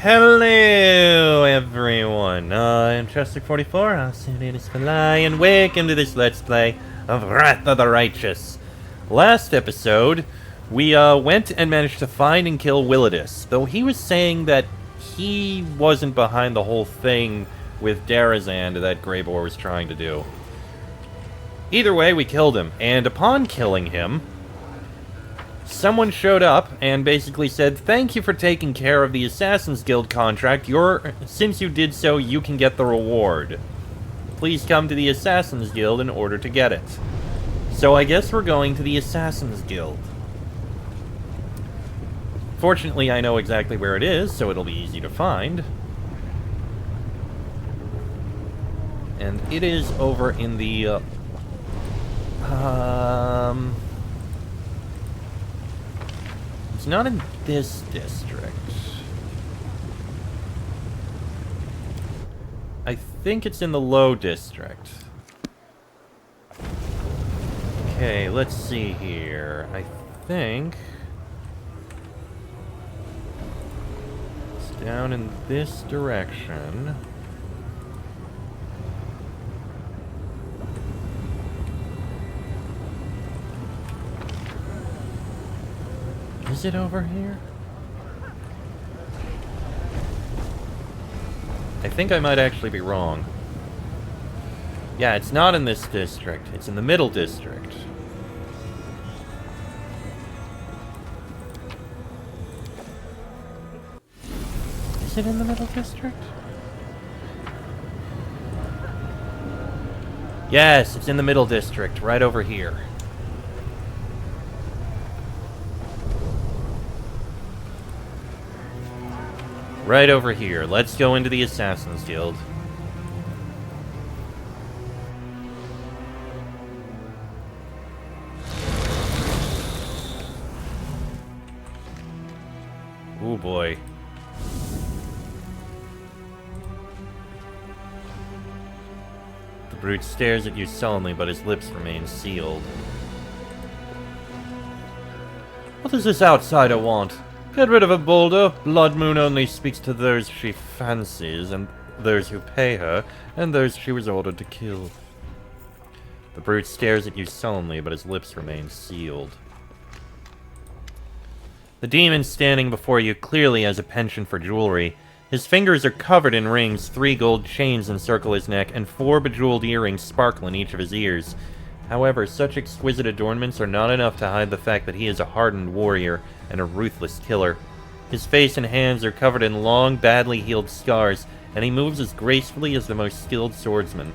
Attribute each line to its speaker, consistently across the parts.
Speaker 1: Hello, everyone. I'm Chester44, also known as Fly, and welcome to this Let's Play of Wrath of the Righteous. Last episode, we went and managed to find and kill Willidus, though he was saying that he wasn't behind the whole thing with Darazand that Greybor was trying to do. Either way, we killed him, and upon killing him, someone showed up and basically said, "Thank you for taking care of the Assassin's Guild contract. Since you did so, you can get the reward. Please come to the Assassin's Guild in order to get it." So I guess we're going to the Assassin's Guild. Fortunately, I know exactly where it is, so it'll be easy to find. And it is over in the, it's not in this district. I think it's in the low district. Okay, let's see here. I think it's down in this direction. Is it over here? I think I might actually be wrong. Yeah, it's not in this district. It's in the middle district. Is it in the middle district? Yes, it's in the middle district, right over here. Right over here. Let's go into the Assassin's Guild. Oh boy. The brute stares at you sullenly, but his lips remain sealed. What does this outsider want? Get rid of a boulder. Blood Moon only speaks to those she fancies, and those who pay her, and those she was ordered to kill. The brute stares at you sullenly, but his lips remain sealed. The demon standing before you clearly has a penchant for jewelry. His fingers are covered in rings, 3 gold chains encircle his neck, and 4 bejeweled earrings sparkle in each of his ears. However, such exquisite adornments are not enough to hide the fact that he is a hardened warrior and a ruthless killer. His face and hands are covered in long, badly healed scars, and he moves as gracefully as the most skilled swordsman.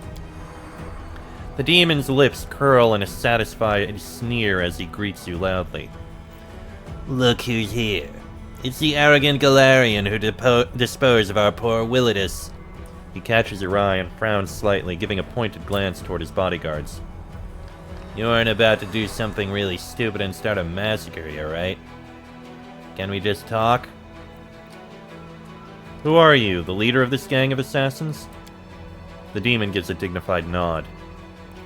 Speaker 1: The demon's lips curl in a satisfied sneer as he greets you loudly. "Look who's here. It's the arrogant Galarian who disposed of our poor Willidus." He catches your eye and frowns slightly, giving a pointed glance toward his bodyguards. "You aren't about to do something really stupid and start a massacre here, right? Can we just talk?" "Who are you, the leader of this gang of assassins?" The demon gives a dignified nod.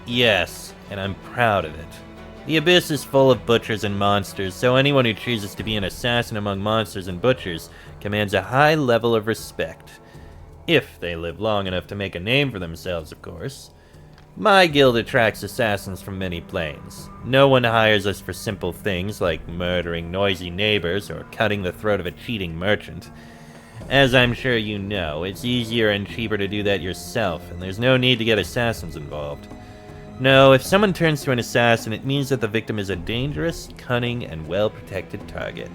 Speaker 1: "Yes, and I'm proud of it. The Abyss is full of butchers and monsters, so anyone who chooses to be an assassin among monsters and butchers commands a high level of respect. If they live long enough to make a name for themselves, of course. My guild attracts assassins from many planes. No one hires us for simple things like murdering noisy neighbors or cutting the throat of a cheating merchant. As I'm sure you know, it's easier and cheaper to do that yourself, and there's no need to get assassins involved. No, if someone turns to an assassin, it means that the victim is a dangerous, cunning, and well-protected target.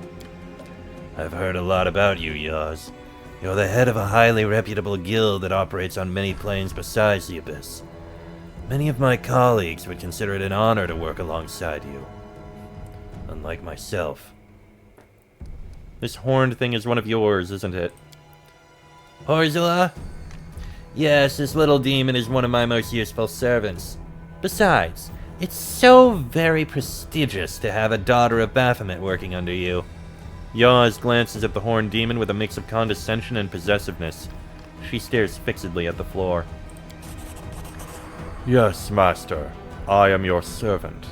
Speaker 1: I've heard a lot about you, Yaz. You're the head of a highly reputable guild that operates on many planes besides the Abyss. Many of my colleagues would consider it an honor to work alongside you. Unlike myself. This horned thing is one of yours, isn't it? Horzula? Yes, this little demon is one of my most useful servants. Besides, it's so very prestigious to have a daughter of Baphomet working under you. Yaz glances at the horned demon with a mix of condescension and possessiveness. She stares fixedly at the floor. Yes, master. I am your servant.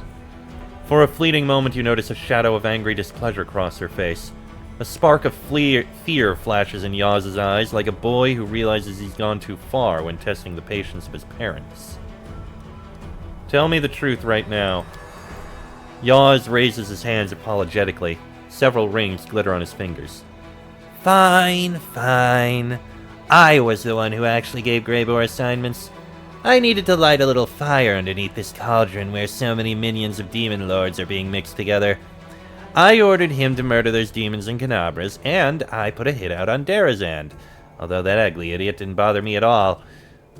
Speaker 1: For a fleeting moment, you notice a shadow of angry displeasure cross her face. A spark of fear flashes in Yaz's eyes, like a boy who realizes he's gone too far when testing the patience of his parents. Tell me the truth right now. Yaz raises his hands apologetically. Several rings glitter on his fingers. Fine, fine. I was the one who actually gave Greybor assignments. I needed to light a little fire underneath this cauldron where so many minions of demon lords are being mixed together. I ordered him to murder those demons and canabras, and I put a hit out on Darazand, although that ugly idiot didn't bother me at all.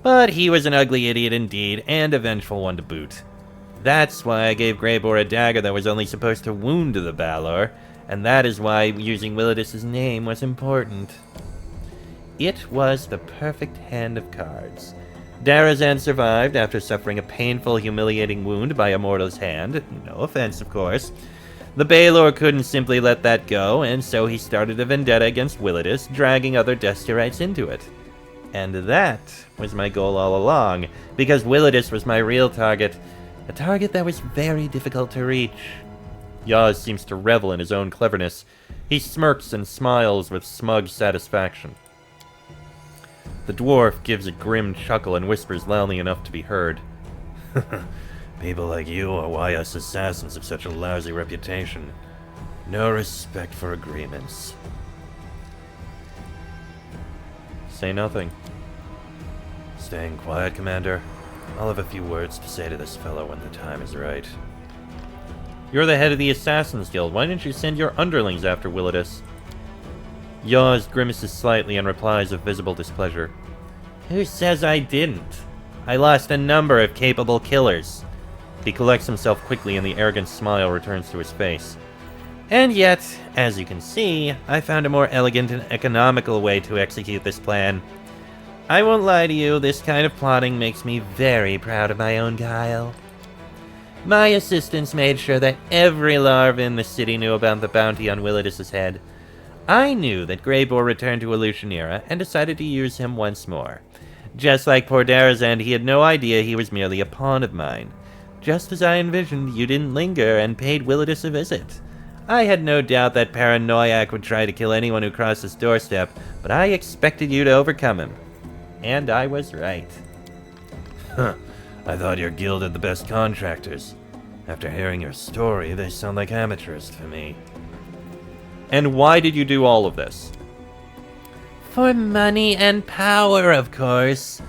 Speaker 1: But he was an ugly idiot indeed, and a vengeful one to boot. That's why I gave Greybor a dagger that was only supposed to wound the Balor, and that is why using Willidus' name was important. It was the perfect hand of cards. Darazan survived after suffering a painful, humiliating wound by a mortal's hand. No offense, of course. The Balor couldn't simply let that go, and so he started a vendetta against Willidus, dragging other Desturites into it. And that was my goal all along, because Willidus was my real target. A target that was very difficult to reach. Yaz seems to revel in his own cleverness. He smirks and smiles with smug satisfaction. The dwarf gives a grim chuckle and whispers loudly enough to be heard. People like you are why us assassins have such a lousy reputation. No respect for agreements. Say nothing. Staying quiet, Commander. I'll have a few words to say to this fellow when the time is right. You're the head of the Assassin's Guild. Why didn't you send your underlings after Willidus? Yaz grimaces slightly and replies with visible displeasure. Who says I didn't? I lost a number of capable killers. He collects himself quickly and the arrogant smile returns to his face. And yet, as you can see, I found a more elegant and economical way to execute this plan. I won't lie to you, this kind of plotting makes me very proud of my own guile. My assistants made sure that every larva in the city knew about the bounty on Willidus' head. I knew that Greybor returned to Illusionera and decided to use him once more. Just like poor Darazand, he had no idea he was merely a pawn of mine. Just as I envisioned, you didn't linger and paid Willidus a visit. I had no doubt that Paranoiac would try to kill anyone who crossed his doorstep, but I expected you to overcome him. And I was right. Huh. I thought your guild had the best contractors. After hearing your story, they sound like amateurs to me. And why did you do all of this? For money and power, of course.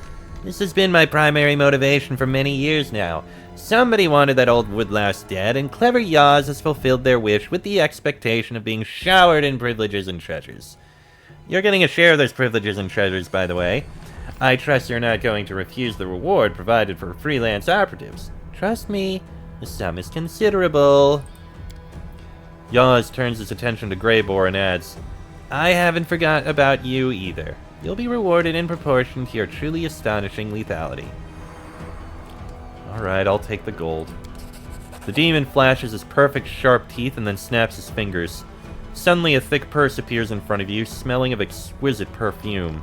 Speaker 1: This has been my primary motivation for many years now. Somebody wanted that old Woodlouse dead, and clever Yaz has fulfilled their wish with the expectation of being showered in privileges and treasures. You're getting a share of those privileges and treasures, by the way. I trust you're not going to refuse the reward provided for freelance operatives. Trust me, the sum is considerable. Yaz turns his attention to Greybor and adds, I haven't forgot about you either. You'll be rewarded in proportion to your truly astonishing lethality. Alright, I'll take the gold. The demon flashes his perfect sharp teeth and then snaps his fingers. Suddenly a thick purse appears in front of you, smelling of exquisite perfume.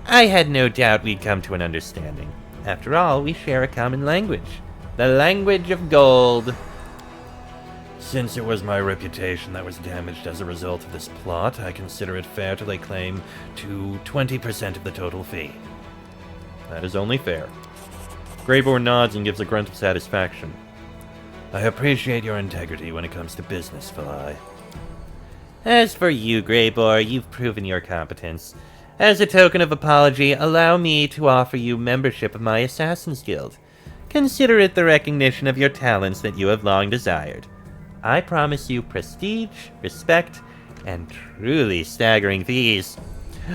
Speaker 1: I had no doubt we'd come to an understanding. After all, we share a common language. The language of gold. Since it was my reputation that was damaged as a result of this plot, I consider it fair to lay claim to 20% of the total fee. That is only fair. Greybor nods and gives a grunt of satisfaction. I appreciate your integrity when it comes to business, Phalai. As for you, Greybor, you've proven your competence. As a token of apology, allow me to offer you membership of my Assassin's Guild. Consider it the recognition of your talents that you have long desired. I promise you prestige, respect, and truly staggering fees.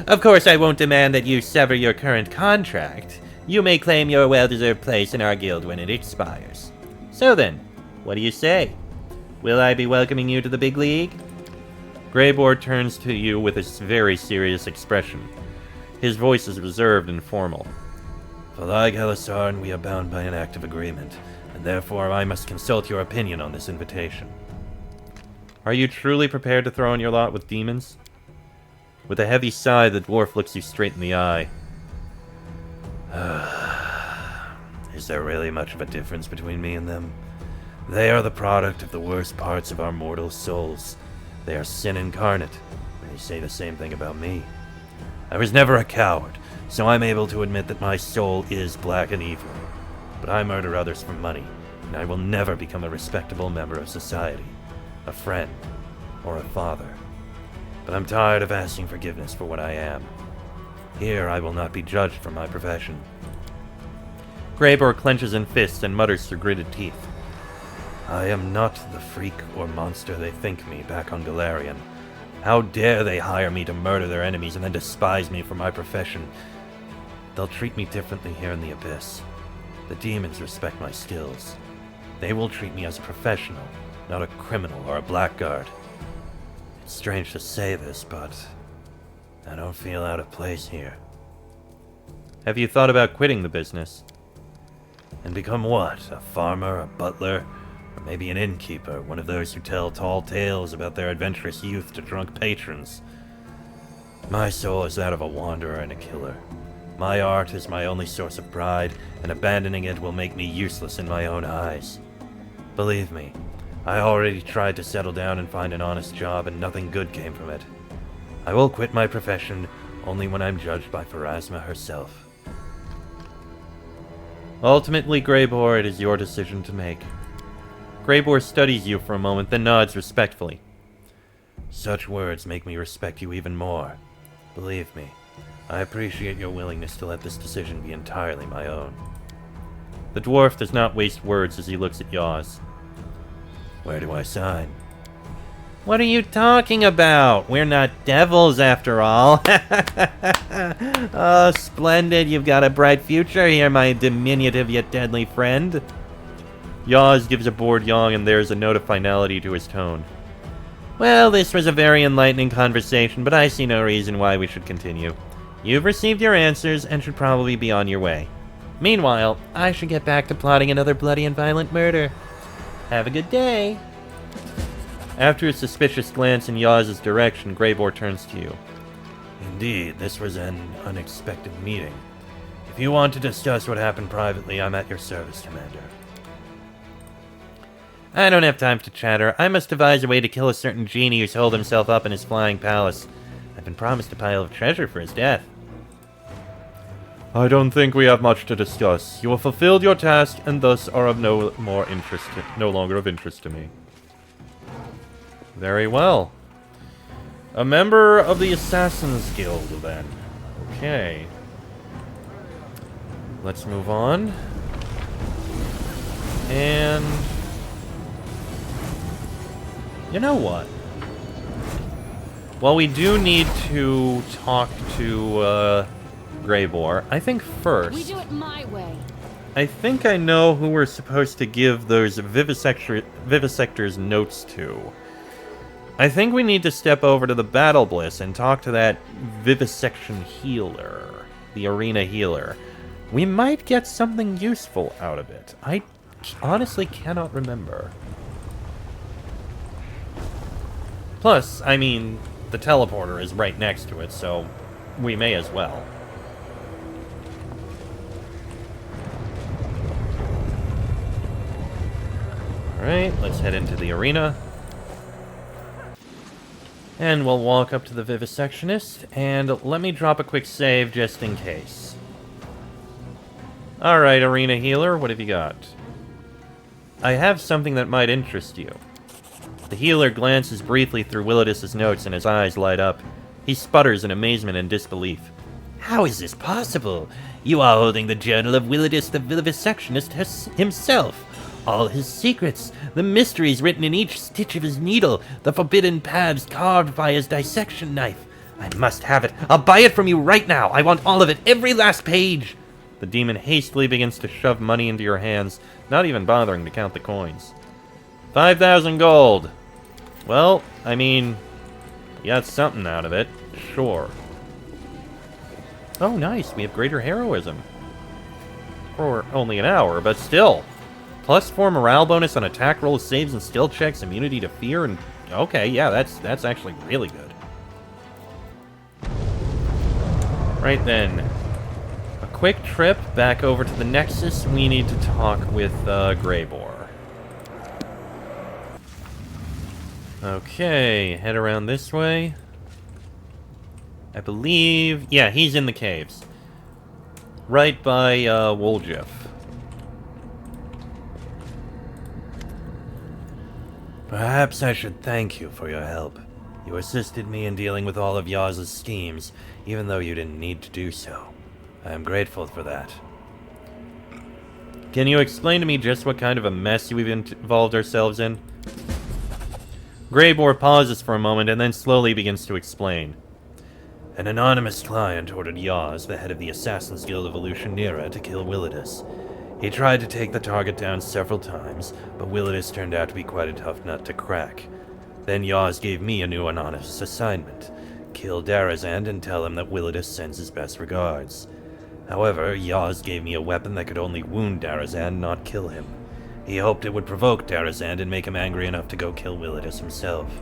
Speaker 1: Of course, I won't demand that you sever your current contract. You may claim your well-deserved place in our guild when it expires. So then, what do you say? Will I be welcoming you to the big league? Greybor turns to you with a very serious expression. His voice is reserved and formal. For like Elisarn, we are bound by an act of agreement, and therefore I must consult your opinion on this invitation. Are you truly prepared to throw in your lot with demons? With a heavy sigh, the dwarf looks you straight in the eye. Is there really much of a difference between me and them? They are the product of the worst parts of our mortal souls. They are sin incarnate. They say the same thing about me. I was never a coward, so I'm able to admit that my soul is black and evil. But I murder others for money, and I will never become a respectable member of society, a friend, or a father. But I'm tired of asking forgiveness for what I am. Here I will not be judged for my profession. Greybor clenches in fists and mutters through gritted teeth. I am not the freak or monster they think me back on Galarian. How dare they hire me to murder their enemies and then despise me for my profession? They'll treat me differently here in the Abyss. The demons respect my skills. They will treat me as a professional, not a criminal or a blackguard. It's strange to say this, but I don't feel out of place here. Have you thought about quitting the business? And become what? A farmer, a butler, or maybe an innkeeper, one of those who tell tall tales about their adventurous youth to drunk patrons. My soul is that of a wanderer and a killer. My art is my only source of pride, and abandoning it will make me useless in my own eyes. Believe me, I already tried to settle down and find an honest job, and nothing good came from it. I will quit my profession only when I'm judged by Pharasma herself. Ultimately, Greybor, it is your decision to make. Greybor studies you for a moment, then nods respectfully. Such words make me respect you even more. Believe me, I appreciate your willingness to let this decision be entirely my own. The dwarf does not waste words as he looks at Yaws. Where do I sign? What are you talking about? We're not devils, after all. Oh, splendid. You've got a bright future here, my diminutive yet deadly friend. Yaws gives a bored yawn, and there's a note of finality to his tone. Well, this was a very enlightening conversation, but I see no reason why we should continue. You've received your answers and should probably be on your way. Meanwhile, I should get back to plotting another bloody and violent murder. Have a good day. After a suspicious glance in Yaws' direction, Greybor turns to you. Indeed, this was an unexpected meeting. If you want to discuss what happened privately, I'm at your service, Commander. I don't have time to chatter. I must devise a way to kill a certain genie who's holed himself up in his flying palace. I've been promised a pile of treasure for his death. I don't think we have much to discuss. You have fulfilled your task, and thus are of no longer of interest to me. Very well. A member of the Assassin's Guild, then. Okay. Let's move on. And... you know what? Well, we do need to talk to, Greybor. I think first...
Speaker 2: we do it my way.
Speaker 1: I think I know who we're supposed to give those vivisectors notes to. I think we need to step over to the Battle Bliss and talk to that vivisection healer, the arena healer. We might get something useful out of it. I honestly cannot remember. Plus, I mean, the teleporter is right next to it, so we may as well. Alright, let's head into the arena. And we'll walk up to the Vivisectionist, and let me drop a quick save just in case. Alright, Arena Healer, what have you got? I have something that might interest you. The healer glances briefly through Willidus' notes and his eyes light up. He sputters in amazement and disbelief. How is this possible? You are holding the journal of Willidus the Vivisectionist himself. All his secrets, the mysteries written in each stitch of his needle, the forbidden paths carved by his dissection knife. I must have it. I'll buy it from you right now. I want all of it, every last page. The demon hastily begins to shove money into your hands, not even bothering to count the coins. 5,000 gold. Well, I mean, you got something out of it. Sure. Oh, nice. We have greater heroism. For only an hour, but still. +4 morale bonus on attack rolls, saves, and skill checks, immunity to fear, and... okay, yeah, that's actually really good. Right then. A quick trip back over to the Nexus. We need to talk with Greybor. Okay, head around this way. I believe... Yeah, he's in the caves. Right by, Woljeff. Perhaps I should thank you for your help. You assisted me in dealing with all of Yaz's schemes, even though you didn't need to do so. I am grateful for that. Can you explain to me just what kind of a mess we've involved ourselves in? Greybor pauses for a moment and then slowly begins to explain. An anonymous client ordered Yaz, the head of the Assassin's Guild of Elutionera, to kill Willidus. He tried to take the target down several times, but Willidus turned out to be quite a tough nut to crack. Then Yaz gave me a new anonymous assignment. Kill Darazand and tell him that Willidus sends his best regards. However, Yaz gave me a weapon that could only wound Darazand, not kill him. He hoped it would provoke Darazand and make him angry enough to go kill Willidus himself.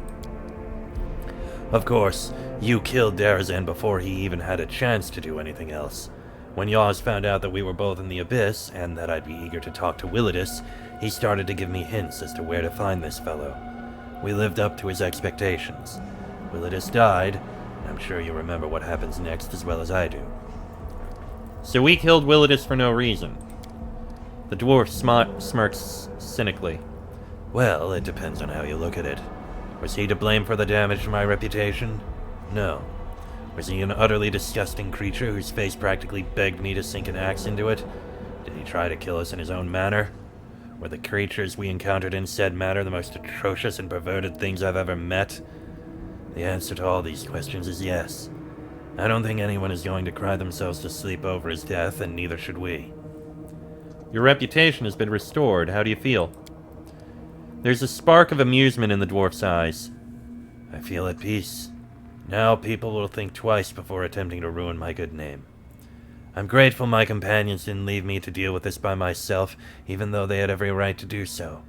Speaker 1: Of course, you killed Darazand before he even had a chance to do anything else. When Yaz found out that we were both in the Abyss, and that I'd be eager to talk to Willidus, he started to give me hints as to where to find this fellow. We lived up to his expectations. Willidus died, and I'm sure you remember what happens next as well as I do. So we killed Willidus for no reason. The dwarf smirks cynically. Well, it depends on how you look at it. Was he to blame for the damage to my reputation? No. Was he an utterly disgusting creature whose face practically begged me to sink an axe into it? Did he try to kill us in his own manner? Were the creatures we encountered in said manner the most atrocious and perverted things I've ever met? The answer to all these questions is yes. I don't think anyone is going to cry themselves to sleep over his death, and neither should we. Your reputation has been restored. How do you feel? There's a spark of amusement in the dwarf's eyes. I feel at peace. Now people will think twice before attempting to ruin my good name. I'm grateful my companions didn't leave me to deal with this by myself, even though they had every right to do so.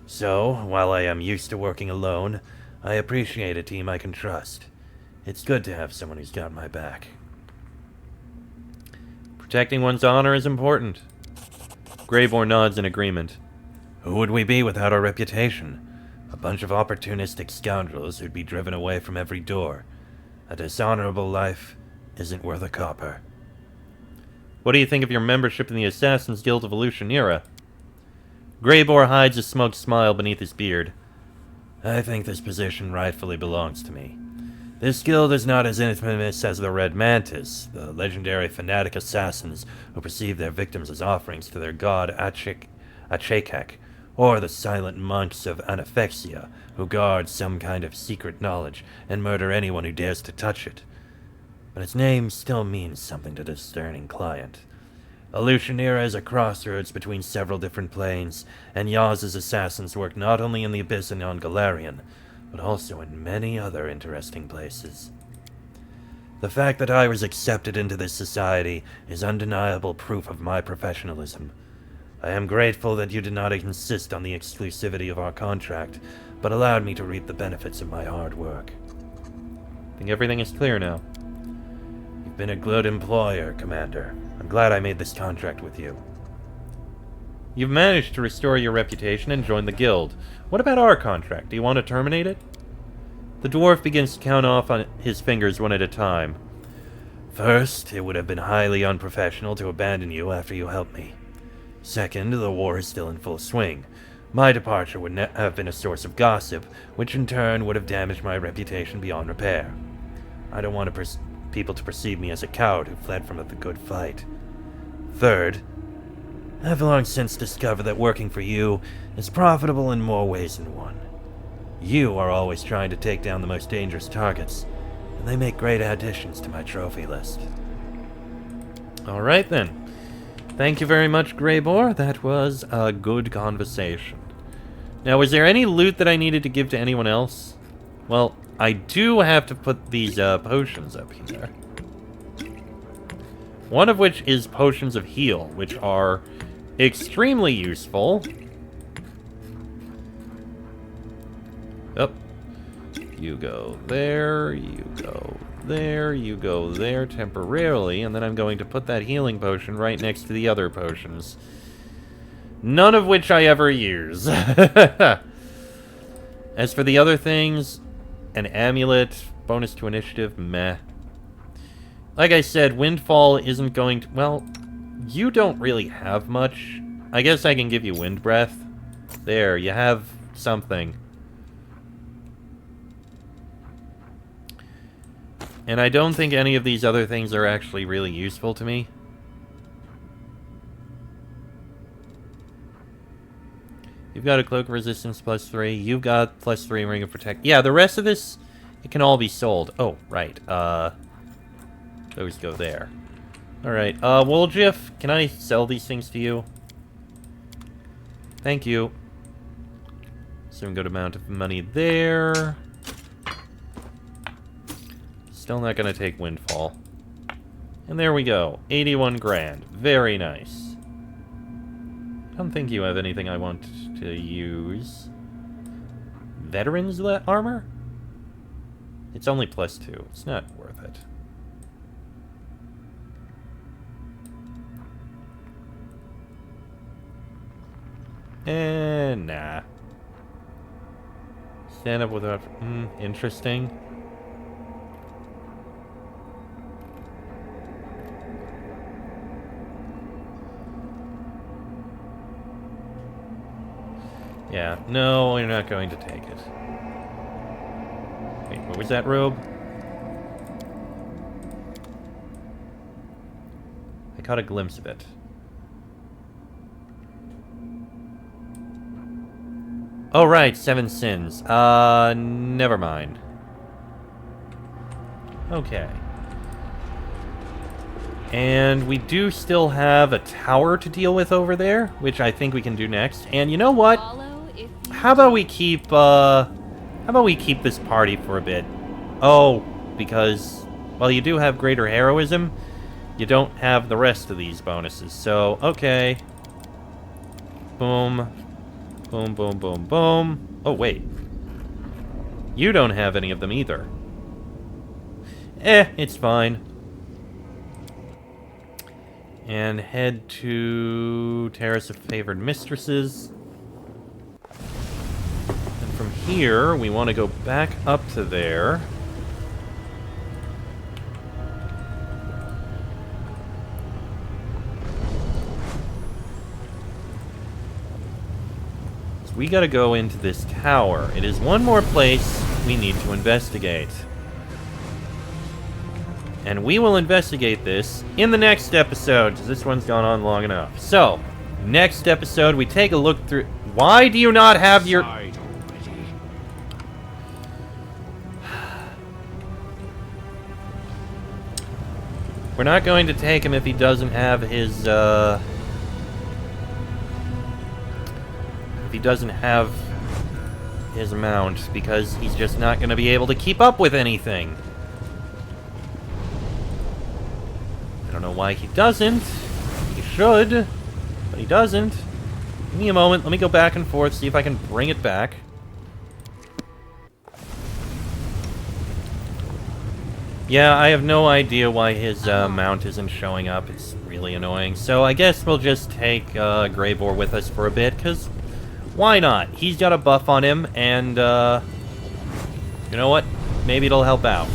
Speaker 1: So, while I am used to working alone, I appreciate a team I can trust. It's good to have someone who's got my back. Protecting one's honor is important. Greybor nods in agreement. Who would we be without our reputation? A bunch of opportunistic scoundrels who'd be driven away from every door. A dishonorable life isn't worth a copper. What do you think of your membership in the Assassin's Guild of Elutionera? Greybor hides a smug smile beneath his beard. I think this position rightfully belongs to me. This guild is not as infamous as the Red Mantis, the legendary fanatic assassins who perceive their victims as offerings to their god Achekak, or the silent monks of Anaphexia, who guard some kind of secret knowledge and murder anyone who dares to touch it. But its name still means something to the discerning client. Elutionera is a crossroads between several different planes, and Yaz's assassins work not only in the Abyss and on Galarian, but also in many other interesting places. The fact that I was accepted into this society is undeniable proof of my professionalism. I am grateful that you did not insist on the exclusivity of our contract, but allowed me to reap the benefits of my hard work. I think everything is clear now. You've been a good employer, Commander. I'm glad I made this contract with you. You've managed to restore your reputation and join the guild. What about our contract? Do you want to terminate it? The dwarf begins to count off on his fingers one at a time. First, it would have been highly unprofessional to abandon you after you helped me. Second, the war is still in full swing. My departure would have been a source of gossip, which in turn would have damaged my reputation beyond repair. I don't want people to perceive me as a coward who fled from the good fight. Third, I've long since discovered that working for you is profitable in more ways than one. You are always trying to take down the most dangerous targets, and they make great additions to my trophy list. Alright then. Thank you very much, Greybor. That was a good conversation. Now, was there any loot that I needed to give to anyone else? Well, I do have to put these potions up here. One of which is potions of heal, which are extremely useful. Yep. You go there, you go there, you go there temporarily, and then I'm going to put that healing potion right next to the other potions. None of which I ever use. As for the other things, an amulet, bonus to initiative, meh. Like I said, Windfall isn't going to... Well, you don't really have much. I guess I can give you Wind Breath. There, you have something. And I don't think any of these other things are actually really useful to me. You've got a Cloak of Resistance +3. You've got +3 Ring of Protect. Yeah, the rest of this, it can all be sold. Oh, right. Those go there. Alright, Woljif, can I sell these things to you? Thank you. Some good amount of money there. Still not gonna take Windfall. And there we go. 81 grand. Very nice. Don't think you have anything I want to use. Veterans armor? It's only +2. It's not worth it. Nah. Stand up without... interesting. Yeah, no, you're not going to take it. Wait, what was that robe? I caught a glimpse of it. Oh, right, 7 sins. Never mind. Okay. And we do still have a tower to deal with over there, which I think we can do next. And you know what? How about we keep this party for a bit? Oh, because, well, you do have greater heroism. You don't have the rest of these bonuses. So, okay. Boom. Boom, boom, boom, boom. Oh, wait. You don't have any of them either. It's fine. And head to Terrace of Favored Mistresses. And from here, we want to go back up to there. We gotta go into this tower. It is one more place we need to investigate. And we will investigate this in the next episode, because this one's gone on long enough. So, next episode, we take a look through... Why do you not have your... We're not going to take him if he doesn't have his, if he doesn't have his mount, because he's just not going to be able to keep up with anything. I don't know why he doesn't. He should, but he doesn't. Give me a moment. Let me go back and forth, see if I can bring it back. Yeah, I have no idea why his mount isn't showing up. It's really annoying. So I guess we'll just take Greybor with us for a bit, because why not? He's got a buff on him, and you know what? Maybe it'll help out.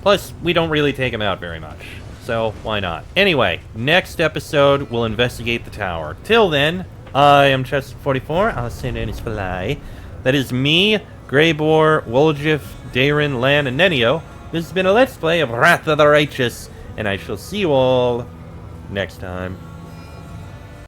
Speaker 1: Plus, we don't really take him out very much, so why not? Anyway, next episode, we'll investigate the tower. Till then, I am Chester44. I'll say name is Fly. That is me, Greybor, Woljif, Darren, Lan, and Nenio. This has been a Let's Play of Wrath of the Righteous, and I shall see you all next time.